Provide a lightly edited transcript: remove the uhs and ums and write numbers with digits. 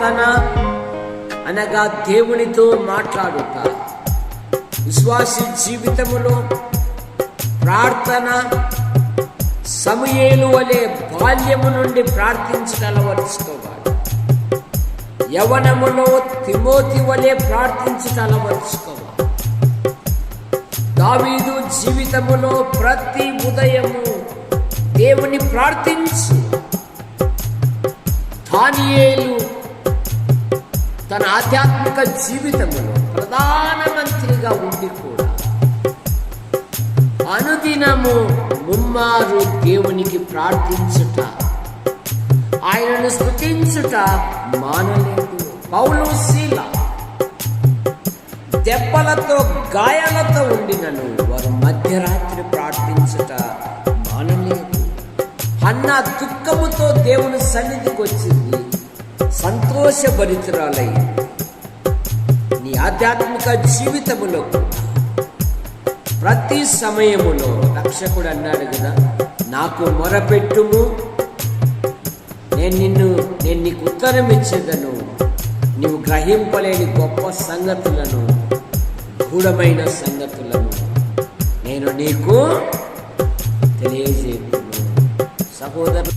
ప్రార్థన అనగా దేవునితో మాట్లాడుట. విశ్వాసి జీవితములో ప్రార్థన సమూయేలు వలె బాల్యము నుండి ప్రార్థించడం అలవర్చుకోవాలి. యవ్వనములో తిమోతి వలె ప్రార్థించడం అలవర్చుకోవాలి. దావీదు జీవితములో ప్రతి ఉదయము దేవుని ప్రార్థించు. దానియేలు తన ఆధ్యాత్మిక జీవితములో ప్రధానమంత్రిగా ఉండి కూడా అనుదినము ముమ్మారు దేవునికి ప్రార్థించుట, ఆయనను స్తుతించుట మానలేదు. పౌలు శీల దెబ్బలతో గాయాలతో ఉండినను వారు మధ్యరాత్రి ప్రార్థించుట మానలేదు. అన్న దుఃఖముతో దేవుని సన్నిధికి వచ్చింది, సంతోషభరితురాలై. నీ ఆధ్యాత్మిక జీవితములో ప్రతి సమయములో రక్షకుడు అన్నాడు కదా, నాకు మొరపెట్టుము, నేను నీకు ఉత్తరం ఇచ్చేదను, నీవు గ్రహింపలేని గొప్ప సంగతులను, గూఢమైన సంగతులను నేను నీకు తెలియజేయును. సహోదరు